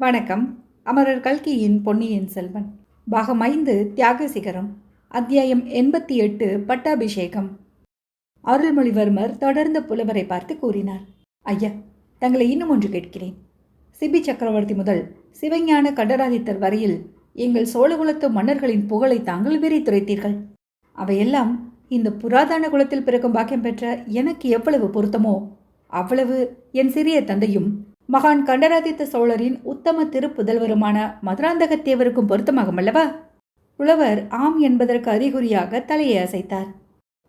வணக்கம். அமரர் கல்கியின் பொன்னியின் செல்வன் பாகம் 5 தியாக சிகரம் அத்தியாயம் 88 பட்டாபிஷேகம். அருள்மொழிவர்மர் தொடர்ந்து புலவரை பார்த்து கூறினார். ஐயா, தங்களை இன்னும் ஒன்று கேட்கிறேன். சிபி சக்கரவர்த்தி முதல் சிவஞான கண்டராதித்தர் வரையில் எங்கள் சோழகுலத்து மன்னர்களின் புகழை தாங்கள் விரித்துரைத்தீர்கள். அவையெல்லாம் இந்த புராதன குலத்தில் பிறக்கும் பாக்கியம் பெற்ற எனக்கு எவ்வளவு பொருத்தமோ அவ்வளவு என் சிறிய தந்தையும் மகான் கண்டராதித்த சோழரின் உத்தம திருப்புதல்வருமான மதுராந்தகத்தேவருக்கும் பொருத்தமாகும் அல்லவா? புலவர் ஆம் என்பதற்கு அறிகுறியாக தலையை அசைத்தார்.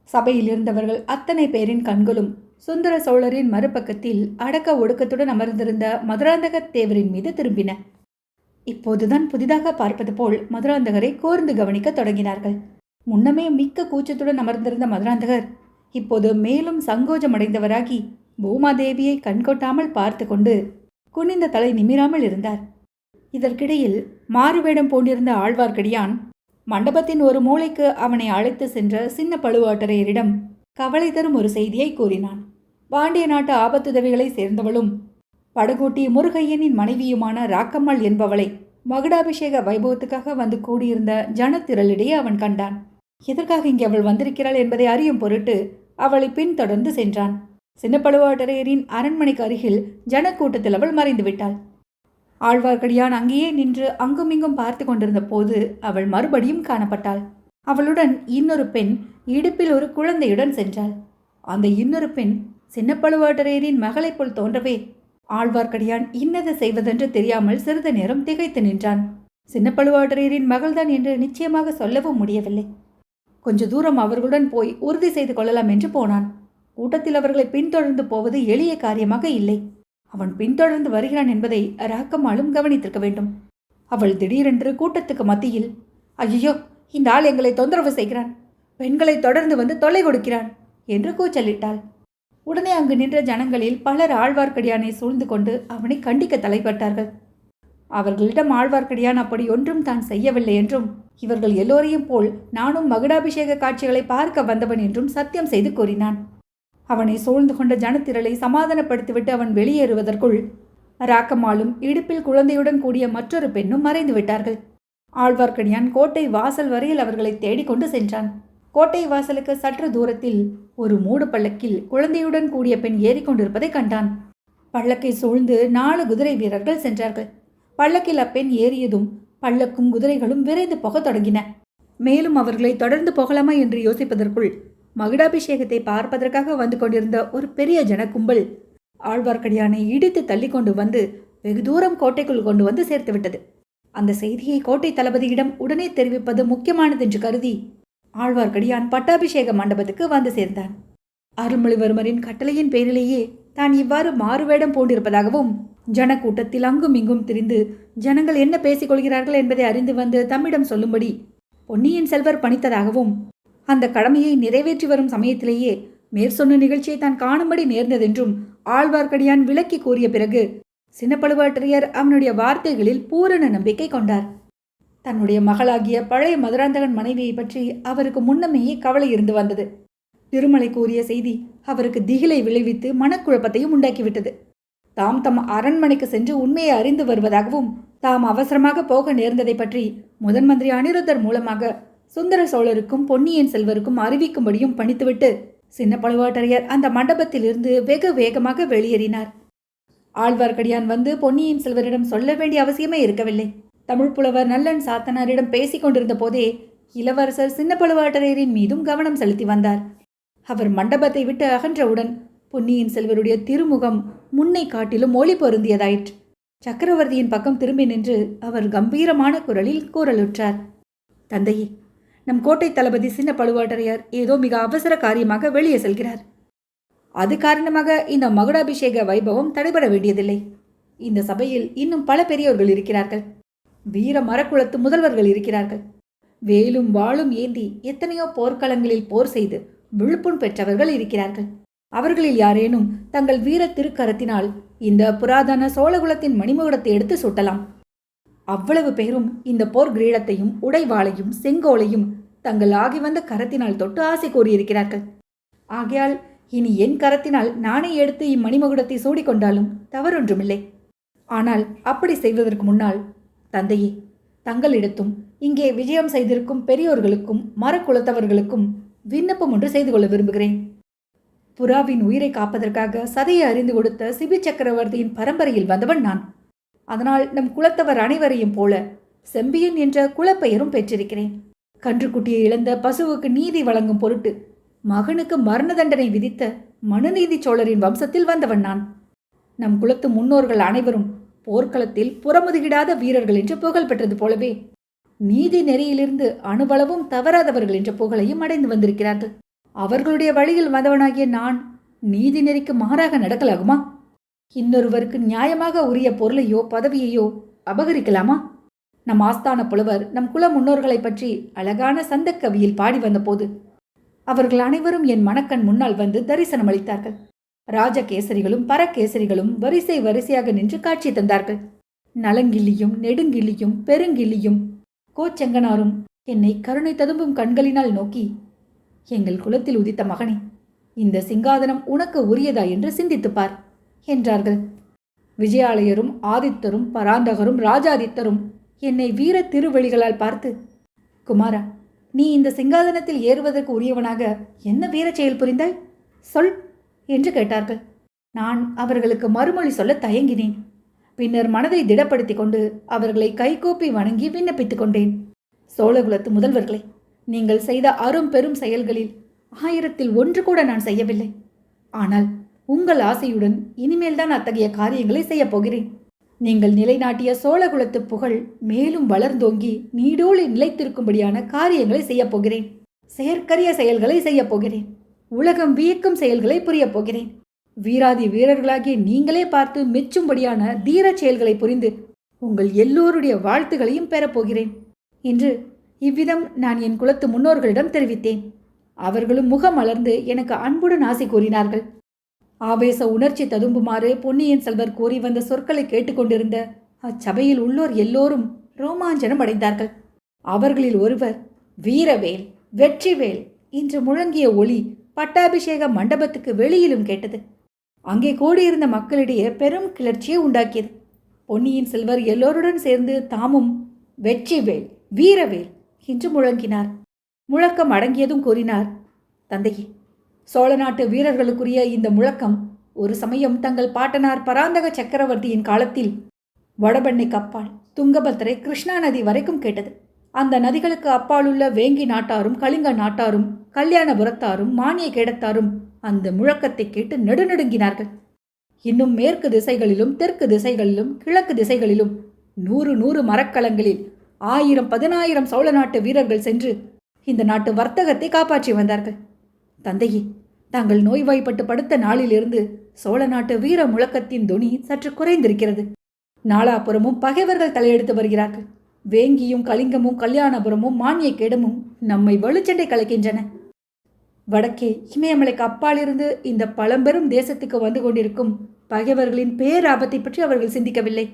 சபையில் இருந்தவர்கள் அத்தனை பேரின் கண்களும் சுந்தர சோழரின் மறுபக்கத்தில் அடக்க ஒடுக்கத்துடன் அமர்ந்திருந்த மதுராந்தகத்தேவரின் மீது திரும்பின. இப்போதுதான் புதிதாக பார்ப்பது போல் மதுராந்தகரை கூர்ந்து கவனிக்க தொடங்கினார்கள். முன்னமே மிக்க கூச்சத்துடன் அமர்ந்திருந்த மதுராந்தகர் இப்போது மேலும் சங்கோஜமடைந்தவராகி பூமாதேவியை கண்கொட்டாமல் பார்த்து கொண்டு குனிந்த தலை நிமிராமல் இருந்தார். இதற்கிடையில் மாறுவேடம் பூண்டிருந்த ஆழ்வார்க்கடியான் மண்டபத்தின் ஒரு மூலைக்கு அவனை அழைத்து சென்ற சின்ன பழுவாட்டரையரிடம் கவலை தரும் ஒரு செய்தியை கூறினான். பாண்டிய நாட்டு ஆபத்துதவிகளை சேர்ந்தவளும் படகோட்டி முருகையனின் மனைவியுமான ராக்கம்மாள் என்பவளை மகுடாபிஷேக வைபவத்துக்காக வந்து கூடியிருந்த ஜனத்திரளிடையே அவன் கண்டான். எதற்காக இங்கே அவள் வந்திருக்கிறாள் என்பதை அறியும் பொருட்டு அவளை பின்தொடர்ந்து சென்றான். சின்ன பழுவாட்டரையரின் அரண்மனைக்கு அருகில் ஜனக்கூட்டத்தில் அவள் மறைந்து விட்டாள். ஆழ்வார்க்கடியான் அங்கேயே நின்று அங்குமிங்கும் பார்த்து கொண்டிருந்த போது அவள் மறுபடியும் காணப்பட்டாள். அவளுடன் இன்னொரு பெண் இடுப்பில் ஒரு குழந்தையுடன் சென்றாள். அந்த இன்னொரு பெண் சின்ன பழுவாட்டரையரின் மகளைப் போல் தோன்றவே ஆழ்வார்க்கடியான் இன்னது செய்வதென்று தெரியாமல் சிறிது நேரம் திகைத்து நின்றான். சின்ன பழுவாட்டரையரின் மகள்தான் என்று நிச்சயமாக சொல்லவும் முடியவில்லை. கொஞ்ச தூரம் அவர்களுடன் போய் உறுதி செய்து கொள்ளலாம் என்று போனான். கூட்டத்தில் அவர்களை பின்தொடர்ந்து போவது எளிய காரியமாக இல்லை. அவன் பின்தொடர்ந்து வருகிறான் என்பதை ராக்கம்மாளும் கவனித்திருக்க வேண்டும். அவள் திடீரென்று கூட்டத்துக்கு மத்தியில், ஐயோ, இந்த ஆள் எங்களை தொந்தரவு செய்கிறான், பெண்களை தொடர்ந்து வந்து தொல்லை கொடுக்கிறான் என்று கூச்சலிட்டாள். உடனே அங்கு நின்ற ஜனங்களில் பலர் ஆழ்வார்க்கடியானை சூழ்ந்து கொண்டு அவனை கண்டிக்க தலைப்பட்டார்கள். அவர்களிடம் ஆழ்வார்க்கடியான் அப்படி ஒன்றும் தான் செய்யவில்லை என்றும் இவர்கள் எல்லோரையும் போல் நானும் மகுடாபிஷேக காட்சிகளை பார்க்க வந்தவன் என்றும் சத்தியம் செய்து கூறினான். அவனை சூழ்ந்து கொண்ட ஜனத்திரளை சமாதானப்படுத்திவிட்டு அவன் வெளியேறுவதற்குள் ராக்கம்மாளும் இடுப்பில் குழந்தையுடன் கூடிய மற்றொரு பெண்ணும் மறைந்து விட்டார்கள். ஆழ்வார்க்கடியான் கோட்டை வாசல் வரையில் அவர்களை தேடிக்கொண்டு சென்றான். கோட்டை வாசலுக்கு சற்று தூரத்தில் ஒரு மூடு பல்லக்கில் குழந்தையுடன் கூடிய பெண் ஏறிக்கொண்டிருப்பதை கண்டான். பல்லக்கை சூழ்ந்து 4 குதிரை வீரர்கள் சென்றார்கள். பல்லக்கில் அப்பெண் ஏறியதும் பல்லக்கும் குதிரைகளும் விரைந்து போக தொடங்கின. மேலும் அவர்களை தொடர்ந்து போகலாமா என்று யோசிப்பதற்குள் மகுடாபிஷேகத்தை பார்ப்பதற்காக வந்து கொண்டிருந்த ஒரு பெரிய ஜனக்கும்பல் ஆழ்வார்க்கடியானை இடித்து தள்ளி கொண்டு வந்து வெகு தூரம் கோட்டைக்குள் கொண்டு வந்து சேர்த்து விட்டது. அந்த செய்தியை கோட்டை தளபதியிடம் உடனே தெரிவிப்பது முக்கியமானதென்று கருதி ஆழ்வார்க்கடியான் பட்டாபிஷேக மண்டபத்துக்கு வந்து சேர்ந்தான். அருள்மொழிவர்மரின் கட்டளையின் பேரிலேயே தான் இவ்வாறு மாறுவேடம் பூண்டிருப்பதாகவும் ஜனக்கூட்டத்தில் அங்கும் இங்கும் திரிந்து ஜனங்கள் என்ன பேசிக் கொள்கிறார்கள் என்பதை அறிந்து வந்து தம்மிடம் சொல்லும்படி பொன்னியின் செல்வர் பணித்ததாகவும் அந்த கடமையை நிறைவேற்றி வரும் சமயத்திலேயே மேற்சொன்ன நிகழ்ச்சியை தான் காணும்படி நேர்ந்ததென்றும் ஆழ்வார்க்கடியான் விளக்கி கூறிய பிறகு சின்ன பழுவாட்டரையர் அவனுடைய வார்த்தைகளில் பூரண நம்பிக்கை கொண்டார். தன்னுடைய மகளாகிய பழைய மதுராந்தகன் மனைவியை பற்றி அவருக்கு முன்னமேயே கவலை இருந்து வந்தது. திருமலை கூறிய செய்தி அவருக்கு திகிலை விளைவித்து மனக்குழப்பத்தையும் உண்டாக்கிவிட்டது. தாம் தம் அரண்மனைக்கு சென்று உண்மையை அறிந்து வருவதாகவும் தாம் அவசரமாக போக நேர்ந்ததை பற்றி முதன் மந்திரி அனிருத்தர் மூலமாக சுந்தர சோழருக்கும் பொன்னியின் செல்வருக்கும் அறிவிக்கும்படியும் பணித்துவிட்டு சின்ன பழுவாட்டரையர் அந்த மண்டபத்திலிருந்து வெகு வேகமாக வெளியேறினார். ஆழ்வார்க்கடியான் வந்து பொன்னியின் செல்வரிடம் சொல்ல வேண்டிய அவசியமே இருக்கவில்லை. தமிழ் புலவர் நல்லன் சாத்தனாரிடம் பேசிக் கொண்டிருந்த போதே இளவரசர் சின்ன பழுவாட்டரையரின் மீதும் கவனம் செலுத்தி வந்தார். அவர் மண்டபத்தை விட்டு அகன்றவுடன் பொன்னியின் செல்வருடைய திருமுகம் முன்னை காட்டிலும் ஒளி பொருந்தியதாயிற்று. சக்கரவர்த்தியின் பக்கம் திரும்பி நின்று அவர் கம்பீரமான குரலில் கூறலுற்றார். தந்தையே, நம் கோட்டை தளபதி சின்ன பழுவாட்டரையர் ஏதோ மிக அவசர காரியமாக வெளியே செல்கிறார். அது காரணமாக இந்த மகுடாபிஷேக வைபவம் தடைபட வேண்டியதில்லை. இந்த சபையில் இன்னும் பல பெரியோர்கள் இருக்கிறார்கள். வீர மரக்குலத்து முதல்வர்கள் இருக்கிறார்கள். வேலும் வாளும் ஏந்தி எத்தனையோ போர்க்களங்களில் போர் செய்து விழுப்புண் பெற்றவர்கள் இருக்கிறார்கள். அவர்களில் யாரேனும் தங்கள் வீர திருக்கரத்தினால் இந்த புராதன சோழகுலத்தின் மணிமகுடத்தை எடுத்து சுட்டலாம். அவ்வளவு பேரும் இந்த போர் கிரீடத்தையும் உடைவாளையும் செங்கோலையும் தங்கள் ஆகி வந்த கரத்தினால் தொட்டு ஆசை கூறியிருக்கிறார்கள். ஆகையால் இனி என் கரத்தினால் நானே எடுத்து இம்மணிமகுடத்தை சூடிக்கொண்டாலும் தவறொன்றுமில்லை. ஆனால் அப்படி செய்வதற்கு முன்னால், தந்தையே, தங்களிடத்தும் இங்கே விஜயம் செய்திருக்கும் பெரியோர்களுக்கும் மரக்குலத்தவர்களுக்கும் விண்ணப்பம் ஒன்று செய்து கொள்ள விரும்புகிறேன். புறாவின் உயிரை காப்பதற்காக சதையை அறிந்து கொடுத்த சிபி சக்கரவர்த்தியின் பரம்பரையில் வந்தவன் நான். அதனால் நம் குலத்தவர் அனைவரையும் போல செம்பியன் என்ற குலப்பெயரும் பெற்றிருக்கிறேன். கன்றுக்குட்டியை இழந்த பசுவுக்கு நீதி வழங்கும் பொருட்டு மகனுக்கு மரண தண்டனை விதித்த மனுநீதி சோழரின் வம்சத்தில் வந்தவன் நான். நம் குலத்து முன்னோர்கள் அனைவரும் போர்க்களத்தில் புறமுதுகிடாத வீரர்கள் என்று புகழ் பெற்றது போலவே நீதி நெறியிலிருந்து அணுவளவும் தவறாதவர்கள் என்ற புகழையும் அடைந்து வந்திருக்கிறார்கள். அவர்களுடைய வழியில் வந்தவனாகிய நான் நீதி நெறிக்கு மாறாக நடக்கலாகுமா? இன்னொருவருக்கு நியாயமாக உரிய பொருளையோ பதவியையோ அபகரிக்கலாமா? நம் ஆஸ்தான புலவர் நம் குல முன்னோர்களை பற்றி அழகான சந்தக்கவியில் பாடி வந்தபோது அவர்கள் அனைவரும் என் மனக்கண் முன்னால் வந்து தரிசனம் அளித்தார்கள். ராஜகேசரிகளும் பரகேசரிகளும் வரிசை வரிசையாக நின்று காட்சி தந்தார்கள். நலங்கிள்ளியும் நெடுங்கிள்ளியும் பெருங்கிள்ளியும் கோச்செங்கனாரும் என்னை கருணை ததும்பும் கண்களினால் நோக்கி, எங்கள் குலத்தில் உதித்த மகனே, இந்த சிங்காதனம் உனக்கு உரியதா என்று சிந்தித்துப்பார் என்றார்கள். விஜயாலயரும் ஆதித்தரும் பராந்தகரும் ராஜாதித்தரும் என்னை வீர திருவெளிகளால் பார்த்து, குமாரா, நீ இந்த சிங்காதனத்தில் ஏறுவதற்கு உரியவனாக என்ன வீர செயல் புரிந்தாய்? சொல் என்று கேட்டார்கள். நான் அவர்களுக்கு மறுமொழி சொல்ல தயங்கினேன். பின்னர் மனதை திடப்படுத்தி கொண்டு அவர்களை கைகூப்பி வணங்கி விண்ணப்பித்துக் கொண்டேன். சோழகுலத்து முதல்வர்களே, நீங்கள் செய்த அரும் பெரும் செயல்களில் 1000ல் 1 கூட நான் செய்யவில்லை. ஆனால் உங்கள் ஆசையுடன் இனிமேல்தான் அத்தகைய காரியங்களை செய்யப் போகிறேன். நீங்கள் நிலைநாட்டிய சோழகுலத்து புகழ் மேலும் வளர்ந்தோங்கி நீடோழி நிலைத்திருக்கும்படியான காரியங்களை செய்யப் போகிறேன். செயற்கரிய செயல்களை செய்யப் போகிறேன். உலகம் வியக்கும் செயல்களை புரியப் போகிறேன். வீராதி வீரர்களாகிய நீங்களே பார்த்து மெச்சும்படியான தீர செயல்களை புரிந்து உங்கள் எல்லோருடைய வாழ்த்துகளையும் பெறப்போகிறேன் என்று இவ்விதம் நான் என் குலத்து முன்னோர்களிடம் தெரிவித்தேன். அவர்களும் முகம் மலர்ந்து எனக்கு அன்புடன் ஆசை கூறினார்கள். ஆவேச உணர்ச்சி ததும்புமாறு பொன்னியின் செல்வர் கூறி வந்த சொற்களை கேட்டுக்கொண்டிருந்த அச்சபையில் உள்ளோர் எல்லோரும் ரோமாஞ்சனம் அடைந்தார்கள். அவர்களில் ஒருவர், வீரவேல், வெற்றிவேல் என்று முழங்கிய ஒளி பட்டாபிஷேக மண்டபத்துக்கு வெளியிலும் கேட்டது. அங்கே கூடியிருந்த மக்களிடையே பெரும் கிளர்ச்சியை உண்டாக்கியது. பொன்னியின் செல்வர் எல்லோருடன் சேர்ந்து தாமும் வெற்றிவேல், வீரவேல் என்று முழங்கினார். முழக்கம் அடங்கியதும் கூறினார், தந்தையே, சோழ நாட்டு வீரர்களுக்குரிய இந்த முழக்கம் ஒரு சமயம் தங்கள் பாட்டனார் பராந்தக சக்கரவர்த்தியின் காலத்தில் வடபெண்ணை கப்பால் துங்கபத்திரை கிருஷ்ணா நதி வரைக்கும் கேட்டது. அந்த நதிகளுக்கு அப்பாலுள்ள வேங்கி நாட்டாரும் கலிங்க நாட்டாரும் கல்யாணபுரத்தாரும் மானிய கேடத்தாரும் அந்த முழக்கத்தை கேட்டு நடுநடுங்கினார்கள். இன்னும் மேற்கு திசைகளிலும் தெற்கு திசைகளிலும் கிழக்கு திசைகளிலும் 100 மரக்கலங்களில் 1000-10,000 சோழ நாட்டு வீரர்கள் சென்று இந்த நாட்டு வர்த்தகத்தை காப்பாற்றி வந்தார்கள். தந்தையே, தாங்கள் நோய்வாய்ப்பட்டு படுத்த நாளிலிருந்து சோழ நாட்டு வீர முழக்கத்தின் தொனி சற்று குறைந்திருக்கிறது. நாலாபுரமும் பகைவர்கள் தலையெடுத்து வருகிறார்கள். வேங்கியும் கலிங்கமும் கல்யாணபுரமும் மானிய கேடமும் நம்மை வலுச்சண்டை கலைக்கின்றன. வடக்கே இமயமலைக்கு அப்பாலிருந்து இந்த பழம்பெரும் தேசத்துக்கு வந்து கொண்டிருக்கும் பகைவர்களின் பேராபத்தை பற்றி அவர்கள் சிந்திக்கவில்லை.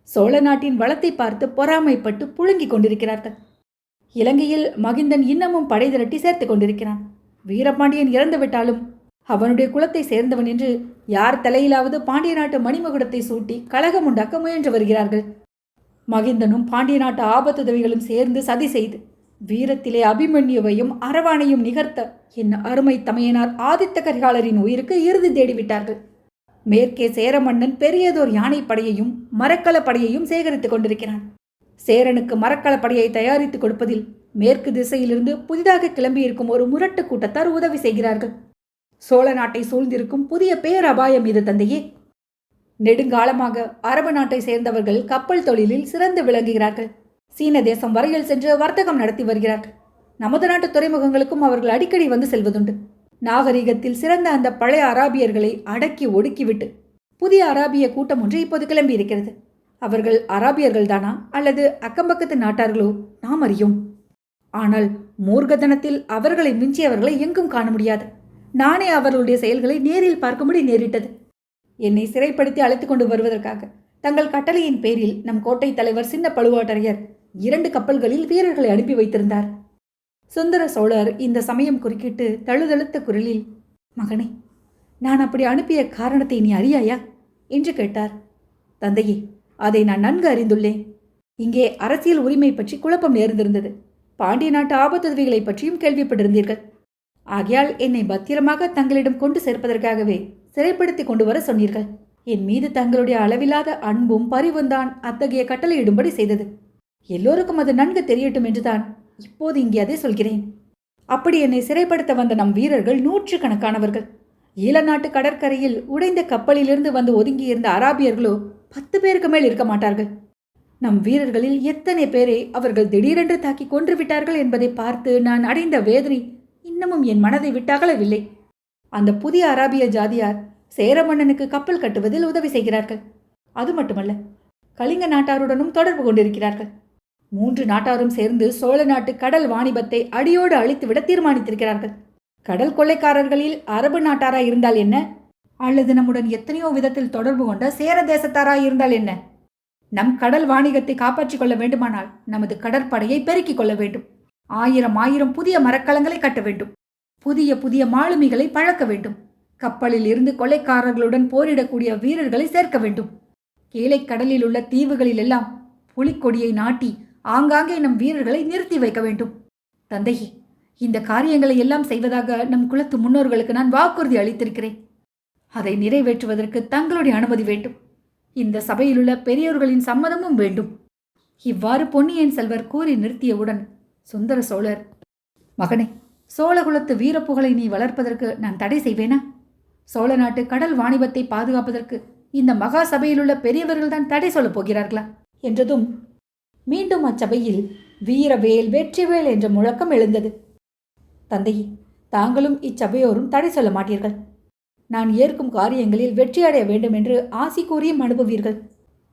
சோழ நாட்டின் வளத்தை பார்த்து பொறாமைப்பட்டு புழுங்கிக் கொண்டிருக்கிறார்கள். இலங்கையில் மகிந்தன் இன்னமும் படை திரட்டி சேர்த்து கொண்டிருக்கிறான். வீரபாண்டியன் இறந்துவிட்டாலும் அவனுடைய குலத்தை சேர்ந்தவன் என்று யார் தலையிலாவது பாண்டிய நாட்டு மணிமகுடத்தை சூட்டி கலகம் உண்டாக்க முயன்று வருகிறார்கள். மகிந்தனும் பாண்டிய நாட்டு ஆபத்துதவிகளும் சேர்ந்து சதி செய்து வீரத்திலே அபிமன்யுவையும் அரவானையும் நிகர்த்த என் அருமை தமையனார் ஆதித்த கரிகாலரின் உயிருக்கு இறுதி தேடிவிட்டார்கள். மேற்கே சேர மன்னன் பெரியதோர் யானை படையையும் மரக்கல படையையும் சேகரித்துக் கொண்டிருக்கிறான். சேரனுக்கு மரக்கல படையை தயாரித்துக் கொடுப்பதில் மேற்கு திசையிலிருந்து புதிதாக கிளம்பியிருக்கும் ஒரு முரட்டு கூட்டத்தார் உதவி செய்கிறார்கள். சோழ நாட்டை சூழ்ந்திருக்கும் புதிய பேரபாயம் இது தந்தையே. நெடுங்காலமாக அரபு நாட்டை சேர்ந்தவர்கள் கப்பல் தொழிலில் சிறந்து விளங்குகிறார்கள். சீன தேசம் வரையில் சென்று வர்த்தகம் நடத்தி வருகிறார்கள். நமது நாட்டு துறைமுகங்களுக்கும் அவர்கள் அடிக்கடி வந்து செல்வதுண்டு. நாகரிகத்தில் சிறந்த அந்த பழைய அராபியர்களை அடக்கி ஒடுக்கிவிட்டு புதிய அராபிய கூட்டம் ஒன்று இப்போது கிளம்பி இருக்கிறது. அவர்கள் அராபியர்கள் தானா அல்லது அக்கம்பக்கத்து நாட்டார்களோ நாம் அறியோம். ஆனால் மூர்க்கதனத்தில் அவர்களை மிஞ்சியவர்களை எங்கும் காண முடியாது. நானே அவர்களுடைய செயல்களை நேரில் பார்க்கும்படி நேரிட்டது. என்னை சிறைப்படுத்தி அழைத்து கொண்டு வருவதற்காக தங்கள் கட்டளையின் பேரில் நம் கோட்டை தலைவர் சின்ன பழுவாட்டரையர் 2 கப்பல்களில் வீரர்களை அனுப்பி வைத்திருந்தார். சுந்தர சோழர் இந்த சமயம் குறுக்கிட்டு தழுதழுத்த குரலில், மகனே, நான் அப்படி அனுப்பிய காரணத்தை நீ அறியாயா என்று கேட்டார். தந்தையே, அதை நான் நன்கு அறிந்துள்ளேன். இங்கே அரசியல் உரிமை பற்றி குழப்பம் நேர்ந்திருந்தது. பாண்டிய நாட்டு ஆபத்துதவிகளை பற்றியும் கேள்விப்பட்டிருந்தீர்கள். ஆகையால் என்னை பத்திரமாக தங்களிடம் கொண்டு சேர்ப்பதற்காகவே சிறைப்படுத்தி கொண்டு வர சொன்னீர்கள். என் மீது தங்களுடைய அளவில்லாத அன்பும் பரிவும்தான் அத்தகைய கட்டளையிடும்படி செய்தது. எல்லோருக்கும் அது நன்கு தெரியட்டும் என்றுதான் இப்போது இங்கே அதை சொல்கிறேன். அப்படி என்னை சிறைப்படுத்த வந்த நம் வீரர்கள் 100 கணக்கானவர்கள். ஈழ நாட்டு கடற்கரையில் உடைந்த கப்பலிலிருந்து வந்து ஒதுங்கியிருந்த அராபியர்களோ 10 பேருக்கு மேல் இருக்க மாட்டார்கள். நம் வீரர்களில் எத்தனை பேரை அவர்கள் திடீரென்று தாக்கி கொன்று விட்டார்கள் என்பதை பார்த்து நான் அடைந்த வேதனை இன்னமும் என் மனதை விட்டகலவில்லை. அந்த புதிய அராபிய ஜாதியார் சேர மன்னனுக்கு கப்பல் கட்டுவதில் உதவி செய்கிறார்கள். அது மட்டுமல்ல, கலிங்க நாட்டாருடனும் தொடர்பு கொண்டிருக்கிறார்கள். 3 நாட்டாரும் சேர்ந்து சோழ நாட்டு கடல் வாணிபத்தை அடியோடு அழித்துவிட தீர்மானித்திருக்கிறார்கள். கடல் கொள்ளைக்காரர்களில் அரபு நாட்டாராய் இருந்தால் என்ன, அல்லது நம்முடன் எத்தனையோ விதத்தில் தொடர்பு கொண்ட சேர தேசத்தாராய் இருந்தால் என்ன, நம் கடல் வாணிகத்தை காப்பாற்றிக் கொள்ள வேண்டுமானால் நமது கடற்படையை பெருக்கிக் கொள்ள வேண்டும். 1000 புதிய மரக்கலங்களை கட்ட வேண்டும். புதிய புதிய மாலுமிகளை பழக்க வேண்டும். கப்பலில் இருந்து கொள்ளைக்காரர்களுடன் போரிடக்கூடிய வீரர்களை சேர்க்க வேண்டும். கீழே கடலில் உள்ள தீவுகளில் எல்லாம் புலிக்கொடியை நாட்டி ஆங்காங்கே நம் வீரர்களை நிறுத்தி வைக்க வேண்டும். தந்தையே, இந்த காரியங்களை எல்லாம் செய்வதாக நம் குலத்து முன்னோர்களுக்கு நான் வாக்குறுதி அளித்திருக்கிறேன். அதை நிறைவேற்றுவதற்கு தங்களுடைய அனுமதி வேண்டும். இந்த சபையிலுள்ள பெரியோர்களின் சம்மதமும் வேண்டும். இவ்வாறு பொன்னியின் செல்வர் கூறி நிறுத்தியவுடன் சுந்தர சோழர், மகனே, சோழகுலத்து வீரப்புகழை நீ வளர்ப்பதற்கு நான் தடை செய்வேனா? சோழ நாட்டு கடல் வாணிபத்தை பாதுகாப்பதற்கு இந்த மகா சபையிலுள்ள பெரியவர்கள்தான் தடை சொல்லப் போகிறார்களா என்றதும் மீண்டும் அச்சபையில் வீரவேல் வெற்றிவேல் என்ற முழக்கம் எழுந்தது. தந்தையே, தாங்களும் இச்சபையோரும் தடை சொல்ல மாட்டீர்கள். நான் ஏற்கும் காரியங்களில் வெற்றியடைய வேண்டும் என்று ஆசி கூறியும் அனுப்புவீர்கள்.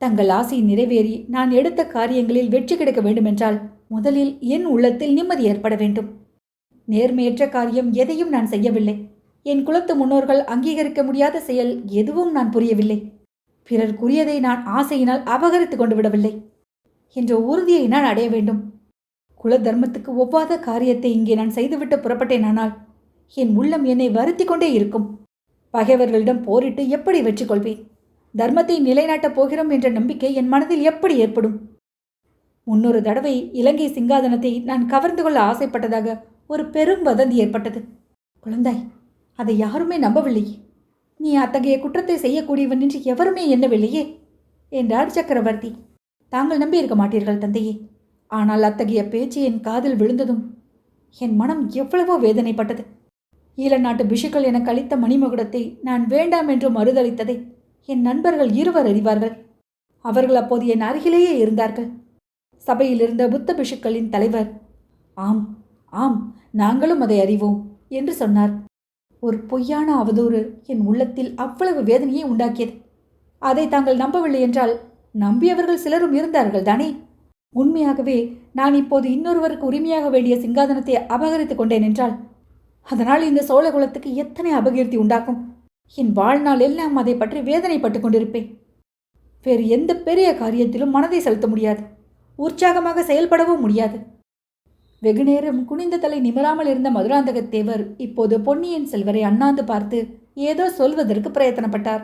தங்கள் ஆசை நிறைவேறி நான் எடுத்த காரியங்களில் வெற்றி கிடைக்க வேண்டுமென்றால் முதலில் என் உள்ளத்தில் நிம்மதி ஏற்பட வேண்டும். நேர்மையற்ற காரியம் எதையும் நான் செய்யவில்லை. என் குலத்து முன்னோர்கள் அங்கீகரிக்க முடியாத செயல் எதுவும் நான் புரியவில்லை. பிறர்க்குரியதை நான் ஆசையினால் அபகரித்து கொண்டு விடவில்லை என்ற உறுதியை நான் அடைய வேண்டும். குல தர்மத்துக்கு ஒவ்வாத காரியத்தை இங்கே நான் செய்துவிட்டு புறப்பட்டேனானால் என் உள்ளம் என்னை வருத்தி கொண்டே இருக்கும். பகைவர்களிடம் போரிட்டு எப்படி வெற்றி கொள்வேன்? தர்மத்தை நிலைநாட்டப் போகிறோம் என்ற நம்பிக்கை என் மனதில் எப்படி ஏற்படும்? 300 தடவை இலங்கை சிங்காதனத்தை நான் கவர்ந்து கொள்ள ஆசைப்பட்டதாக ஒரு பெரும் வதந்தி ஏற்பட்டது. குழந்தாய், அதை யாருமே நம்பவில்லையே. நீ அத்தகைய குற்றத்தை செய்யக்கூடியவன் என்று எவருமே எண்ணவில்லையே என்றார் சக்கரவர்த்தி. தாங்கள் நம்பியிருக்க மாட்டீர்கள் தந்தையே. ஆனால் அத்தகைய பேச்சு என் காதில் விழுந்ததும் என் மனம் எவ்வளவோ வேதனைப்பட்டது. ஈழ நாட்டு பிஷுக்கள் எனக்கு அளித்த மணிமகுடத்தை நான் வேண்டாம் என்று மறுதளித்ததை என் நண்பர்கள் 2 அறிவார்கள். அவர்கள் அப்போது என் அருகிலேயே இருந்தார்கள். சபையில் இருந்த புத்த பிஷுக்களின் தலைவர், ஆம் ஆம், நாங்களும் அதை அறிவோம் என்று சொன்னார். ஒரு பொய்யான அவதூறு என் உள்ளத்தில் அவ்வளவு வேதனையை உண்டாக்கியது. அதை தாங்கள் நம்பவில்லை என்றால் நம்பியவர்கள் சிலரும் இருந்தார்கள் தானே? உண்மையாகவே நான் இப்போது இன்னொருவருக்கு உரிமையாக வேண்டிய சிங்காதனத்தை அபகரித்துக் கொண்டேன் என்றால் அதனால் இந்த சோழ குலத்துக்கு எத்தனை அபகீர்த்தி உண்டாக்கும். என் வாழ்நாள் எல்லாம் அதை பற்றி வேதனைப்பட்டு கொண்டிருப்பேன். வேறு எந்த பெரிய காரியத்திலும் மனதை செலுத்த முடியாது. உற்சாகமாக செயல்படவும் முடியாது. வெகுநேரம் குனிந்த தலை நிமிராமல் இருந்த மதுராந்தகத்தேவர் இப்போது பொன்னியின் செல்வரை அண்ணாந்து பார்த்து ஏதோ சொல்வதற்கு பிரயத்தனப்பட்டார்.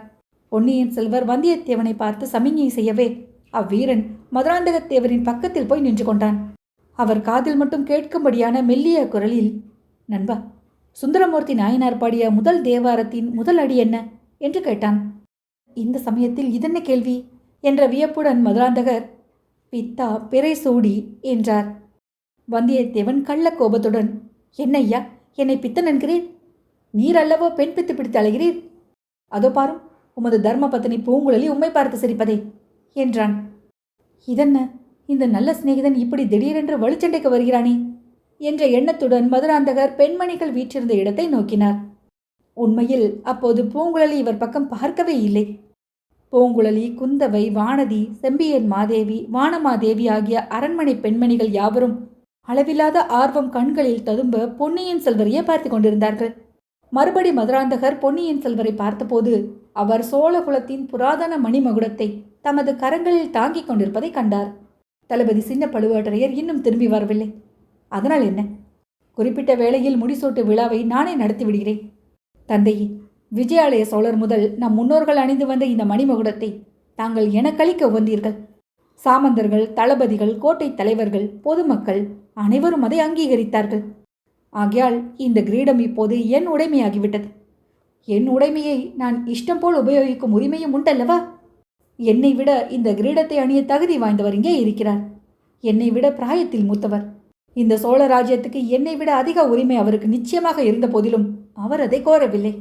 பொன்னியின் செல்வர் வந்தியத்தேவனை பார்த்து சமிஞ்ஞை செய்யவே அவ்வீரன் மதுராந்தகத்தேவரின் பக்கத்தில் போய் நின்று கொண்டான். அவர் காதில் மட்டும் கேட்கும்படியான மெல்லிய குரலில், நண்பா, சுந்தரமூர்த்தி நாயனார் பாடிய முதல் தேவாரத்தின் முதல் அடி என்ன என்று கேட்டான். இந்த சமயத்தில் இதென்ன கேள்வி என்ற வியப்புடன் மதுராந்தகர், பித்தா பிறை சூடி என்றார். வந்தியத்தேவன் கள்ள கோபத்துடன், என்னையா, என்னை பித்தன் என்கிறேன்? நீர் அல்லவோ பெண் பித்து பிடித்து அழைகிறீர். அதோ பாரும், உமது தர்ம பத்தினி பூங்குழலி உம்மை பார்த்து சிரிப்பதே என்றான். இதென்ன, இந்த நல்ல சிநேகிதன் இப்படி திடீரென்று வலுச்சண்டைக்கு வருகிறானே என்ற எண்ணத்துடன் மதுராந்தகர் பெண்மணிகள் வீற்றிருந்த இடத்தை நோக்கினார். உண்மையில் அப்போது பூங்குழலி இவர் பக்கம் பார்க்கவே இல்லை. பூங்குழலி, குந்தவை, வானதி, செம்பியன் மாதேவி, வானமாதேவி ஆகிய அரண்மனை பெண்மணிகள் யாவரும் அளவில்லாத ஆர்வம் கண்களில் ததும்ப பொன்னியின் செல்வரையே பார்த்து கொண்டிருந்தார்கள். மறுபடி மதுராந்தகர் பொன்னியின் செல்வரை பார்த்தபோது அவர் சோழகுலத்தின் புராதன மணிமகுடத்தை தமது கரங்களில் தாங்கிக் கொண்டிருப்பதை கண்டார். தளபதி சின்ன பழுவேட்டரையர் இன்னும் திரும்பி வரவில்லை. அதனால் என்ன? குறிப்பிட்ட வேளையில் முடிசூட்டு விழாவை நானே நடத்தி விடுகிறேன். தந்தையே, விஜயாலய சோழர் முதல் நம் முன்னோர்கள் அணிந்து வந்த இந்த மணிமகுடத்தை தாங்கள் எனக்களிக்க உகந்தீர்கள். சாமந்தர்கள், தளபதிகள், கோட்டை தலைவர்கள், பொதுமக்கள் அனைவரும் அதை அங்கீகரித்தார்கள். ஆகையால் இந்த கிரீடம் இப்போது என் உடைமையாகிவிட்டது. என் உடைமையை நான் இஷ்டம் போல் உபயோகிக்கும் உரிமையும் உண்டல்லவா? என்னை விட இந்த கிரீடத்தை அணிய தகுதி வாய்ந்தவர் இங்கே இருக்கிறார். என்னை விட பிராயத்தில் மூத்தவர். இந்த சோழ ராஜ்யத்துக்கு என்னை விட அதிக உரிமை அவருக்கு நிச்சயமாக இருந்த போதிலும் அவர் அதை கோரவில்லை.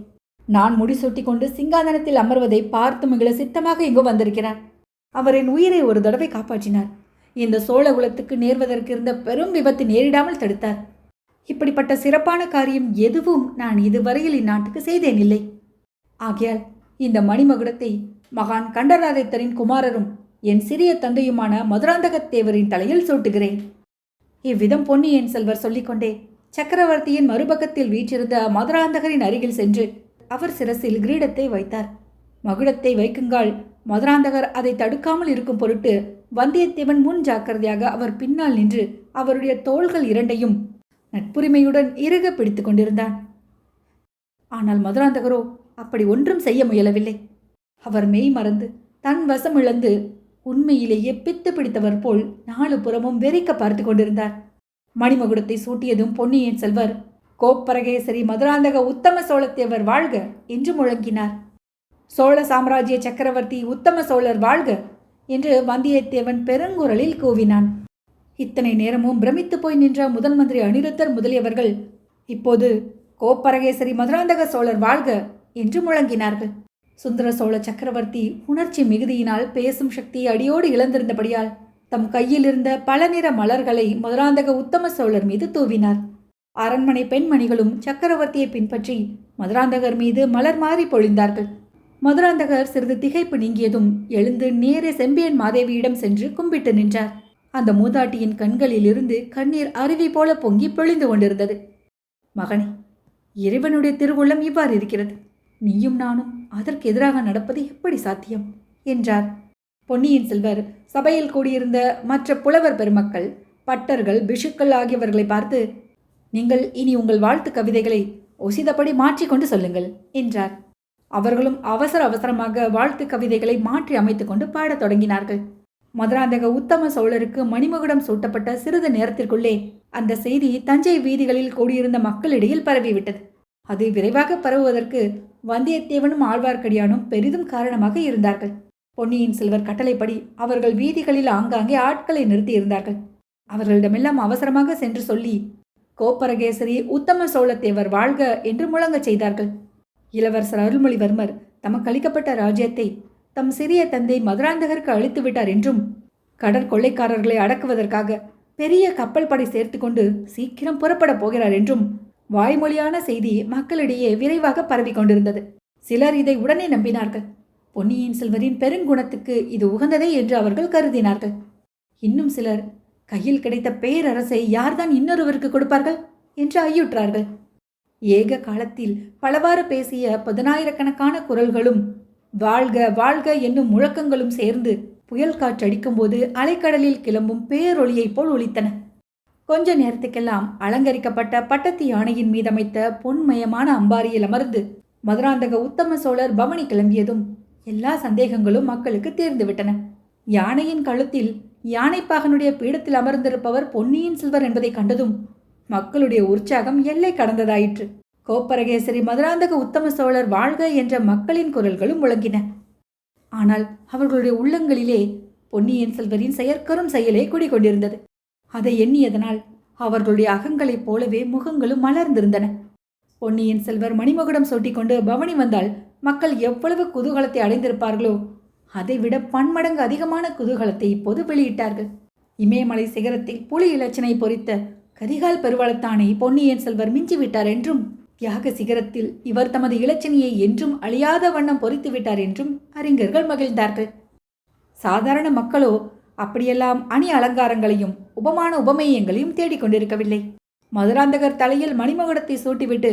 நான் முடிசூட்டி கொண்டு சிங்காதனத்தில் அமர்வதை பார்த்து மகிழ சித்தமாக இங்கு வந்திருக்கிறார். அவர் என் உயிரை ஒரு தடவை காப்பாற்றினார். இந்த சோழ குலத்துக்கு நேர்வதற்கு இருந்த பெரும் விபத்து நேரிடாமல் தடுத்தார். இப்படிப்பட்ட சிறப்பான காரியம் எதுவும் நான் இதுவரையில் இந்நாட்டுக்கு செய்தேன் இல்லை. ஆகையால் இந்த மணிமகுடத்தை மகான் கண்டராதித்தரின் குமாரரும் என் சிறிய தந்தையுமான மதுராந்தகத்தேவரின் தலையில் சூட்டுகிறேன். இவ்விதம் பொன்னியின் செல்வர் சொல்லிக்கொண்டே சக்கரவர்த்தியின் மறுபக்கத்தில் வீற்றிருந்த மதுராந்தகரின் அருகில் சென்று அவர் சிரசில் கிரீடத்தை வைத்தார். மகுடத்தை வைக்குங்கால் மதுராந்தகர் அதை தடுக்காமல் இருக்கும் பொருட்டு வந்தியத்தேவன் முன் ஜாக்கிரதையாக அவர் பின்னால் நின்று அவருடைய தோள்கள் இரண்டையும் நட்புரிமையுடன் இறுக பிடித்து கொண்டிருந்தான். ஆனால் மதுராந்தகரோ அப்படி ஒன்றும் செய்ய முயலவில்லை. அவர் மெய் மறந்து தன் வசம் இழந்து உண்மையிலேயே பித்து பிடித்தவர் போல் நாலு புறமும் வெறிக்க பார்த்து கொண்டிருந்தார். மணிமகுடத்தை சூட்டியதும் பொன்னியின் செல்வர் கோப்பரகேசரி மதுராந்தக உத்தம சோழத்தேவர் வாழ்க என்று முழங்கினார். சோழ சாம்ராஜ்ய சக்கரவர்த்தி உத்தம சோழர் வாழ்க என்று வந்தியத்தேவன் பெருங்குரலில் கூவினான். இத்தனை நேரமும் பிரமித்து போய் நின்ற முதன் மந்திரி அனிருத்தர் முதலியவர்கள் இப்போது கோப்பரகேசரி மதுராந்தக சோழர் வாழ்க என்று முழங்கினார்கள். சுந்தர சோழ சக்கரவர்த்தி உணர்ச்சி மிகுதியினால் பேசும் சக்தியை அடியோடு இழந்திருந்தபடியால் தம் கையில் இருந்த பல நிற மலர்களை மதுராந்தக உத்தம சோழர் மீது தூவினார். அரண்மனை பெண்மணிகளும் சக்கரவர்த்தியை பின்பற்றி மதுராந்தகர் மீது மலர் மாறி பொழிந்தார்கள். மதுராந்தகர் சிறிது திகைப்பு நீங்கியதும் எழுந்து நேரே செம்பியன் மாதேவியிடம் சென்று கும்பிட்டு நின்றார். அந்த மூதாட்டியின் கண்களில் இருந்து கண்ணீர் அருவி போல பொங்கி பொழிந்து கொண்டிருந்தது. மகனே, இறைவனுடைய திருவுள்ளம் இவ்வாறு இருக்கிறது. நீயும் நானும் அதற்கு எதிராக நடப்பது எப்படி சாத்தியம் என்றார். பொன்னியின் செல்வர் சபையில் கூடியிருந்த மற்ற புலவர் பெருமக்கள், பட்டர்கள், பிஷுக்கள் ஆகியவர்களை பார்த்து, நீங்கள் இனி உங்கள் வாழ்த்து கவிதைகளை ஒசிதப்படி மாற்றிக்கொண்டு சொல்லுங்கள் என்றார். அவர்களும் அவசர அவசரமாக வாழ்த்து கவிதைகளை மாற்றி அமைத்துக் கொண்டு பாடத் தொடங்கினார்கள். மதுராந்தக உத்தம சோழருக்கு மணிமகுடம் சூட்டப்பட்ட சிறிது நேரத்திற்குள்ளே அந்த செய்தி தஞ்சை வீதிகளில் கூடியிருந்த மக்களிடையில் பரவிவிட்டது. அது விரைவாக பரவுவதற்கு வந்தியத்தேவனும் ஆழ்வார்க்கடியானும் பெரிதும் காரணமாக இருந்தார்கள். பொன்னியின் செல்வர் கட்டளைப்படி அவர்கள் வீதிகளில் ஆங்காங்கே ஆட்களை நிறுத்தியிருந்தார்கள். அவர்களிடமெல்லாம் அவசரமாக சென்று சொல்லி கோப்பரகேசரி உத்தம சோழத்தேவர் வாழ்க என்று முழங்கச் செய்தார்கள். இளவரசர் அருள்மொழிவர்மர் தமக்கு அளிக்கப்பட்ட ராஜ்யத்தை தம் சிறிய தந்தை மதுராந்தகருக்கு அளித்து விட்டார் என்றும், கடற்கொள்ளைக்காரர்களை அடக்குவதற்காக பெரிய கப்பல் படை சேர்த்து கொண்டு சீக்கிரம் புறப்படப் போகிறார் என்றும் வாய்மொழியான செய்தி மக்களிடையே விரைவாக பரவி கொண்டிருந்தது. சிலர் இதை உடனே நம்பினார்கள். பொன்னியின் செல்வரின் பெருங்குணத்துக்கு இது உகந்ததே என்று அவர்கள் கருதினார்கள். இன்னும் சிலர் கையில் கிடைத்த பேரரசை யார்தான் இன்னொருவருக்கு கொடுப்பார்கள் என்று ஐயுற்றார்கள். ஏக காலத்தில் பலவாறு பேசிய 10,000கணக்கான குரல்களும் வாழ்க வாழ்க என்னும் முழக்கங்களும் சேர்ந்து புயல் காற்றடிக்கும் போது அலைக்கடலில் கிளம்பும் பேரொளியைப் போல் ஒலித்தன. கொஞ்ச நேரத்துக்கெல்லாம் அலங்கரிக்கப்பட்ட பட்டத்து யானையின் மீதமைத்த பொன்மயமான அம்பாரியில் அமர்ந்து மதுராந்தக உத்தம சோழர் பவனி கிளம்பியதும் எல்லா சந்தேகங்களும் மக்களுக்கு தீர்ந்துவிட்டன. யானையின் கழுத்தில் யானைப்பாகனுடைய பீடத்தில் அமர்ந்திருப்பவர் பொன்னியின் செல்வர் என்பதை கண்டதும் மக்களுடைய உற்சாகம் எல்லை கடந்ததாயிற்று. கோப்பரகேசரி மதுராந்தக உத்தம சோழர் வாழ்க என்ற மக்களின் குரல்களும் முழங்கின. ஆனால் அவர்களுடைய உள்ளங்களிலே பொன்னியின் செல்வரின் செயற்கரும் செயலே குடிகொண்டிருந்தது. அதை எண்ணியதனால் அவர்களுடைய அகங்களைப் போலவே முகங்களும் மலர்ந்திருந்தன. பொன்னியின் செல்வர் மணிமகுடம் சூட்டிக்கொண்டு பவனி வந்தால் மக்கள் எவ்வளவு குதூகலத்தை அடைந்திருப்பார்களோ அதைவிட பன்மடங்கு அதிகமான குதூகலத்தை இப்போது வெளியிட்டார்கள். இமயமலை சிகரத்தில் புலி இலச்சினை பொறித்த கரிகால் பெருவளத்தானை பொன்னியின் செல்வர் மிஞ்சிவிட்டார் என்றும், தியாக சிகரத்தில் இவர் தமது இலச்சினையை என்றும் அழியாத வண்ணம் பொறித்து விட்டார் என்றும் அறிஞர்கள் மகிழ்ந்தார்கள். சாதாரண மக்களோ அப்படியெல்லாம் அணி அலங்காரங்களையும் உபமான உபமேயங்களையும் தேடிக்கொண்டிருக்கவில்லை. மதுராந்தகர் தலையில் மணிமகுடத்தை சூட்டிவிட்டு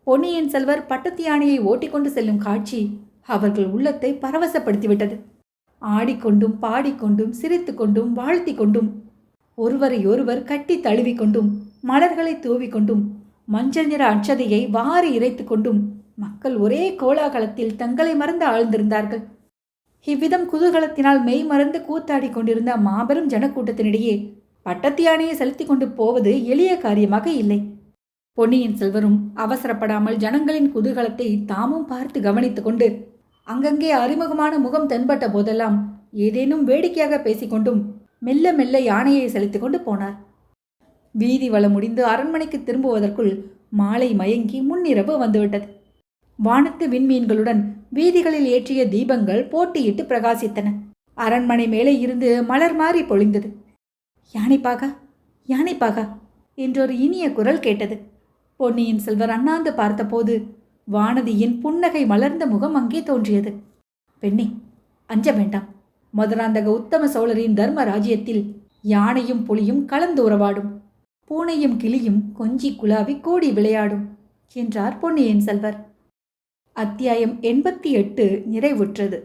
பொன்னியின் செல்வர் பட்டத்து யானையை ஓட்டிக்கொண்டு செல்லும் காட்சி அவர்கள் உள்ளத்தை பரவசப்படுத்திவிட்டது. ஆடிக்கொண்டும் பாடிக்கொண்டும் சிரித்து கொண்டும் வாழ்த்தி கொண்டும் ஒருவரை ஒருவர் கட்டி தழுவிக்கொண்டும் மலர்களை தூவிக்கொண்டும் மஞ்சள் நிற அட்சதையை வாரி இறைத்து கொண்டும் மக்கள் ஒரே கோலாகலத்தில் தங்களை மறந்து ஆழ்ந்திருந்தார்கள். இவ்விதம் குதூகலத்தினால் மெய் மறந்து கூத்தாடி கொண்டிருந்த மாபெரும் ஜனக்கூட்டத்தினிடையே பட்டத்து யானையை செலுத்தி கொண்டு போவது எளிய காரியமாக இல்லை. பொன்னியின் செல்வரும் அவசரப்படாமல் ஜனங்களின் குதூகலத்தை தாமும் பார்த்து கவனித்துக் கொண்டு அங்கங்கே அறிமுகமான முகம் தென்பட்ட போதெல்லாம் ஏதேனும் வேடிக்கையாக பேசிக்கொண்டும் மெல்ல மெல்ல யானையை செலுத்திக் கொண்டு போனார். வீதி வளம் முடிந்து அரண்மனைக்கு திரும்புவதற்குள் மாலை மயங்கி முன்னிரவு வந்துவிட்டது. வானத்து விண்மீன்களுடன் வீதிகளில் ஏற்றிய தீபங்கள் போட்டியிட்டு பிரகாசித்தன. அரண்மனை மேலே இருந்து மலர் மாறி பொழிந்தது. யானைப்பாகா, யானைப்பாகா என்றொரு இனிய குரல் கேட்டது. பொன்னியின் செல்வர் அண்ணாந்து பார்த்தபோது வானதியின் புன்னகை மலர்ந்த முகம் அங்கே தோன்றியது. பெண்ணே, அஞ்ச வேண்டாம். மதுராந்தக உத்தம சோழரின் தர்ம ராஜ்யத்தில் யானையும் புலியும் கலந்து உறவாடும், பூனையும் கிளியும் கொஞ்சி குலாவி கூடி விளையாடும் என்றார் பொன்னியின் செல்வர். அத்தியாயம் 88 நிறைவுற்றது.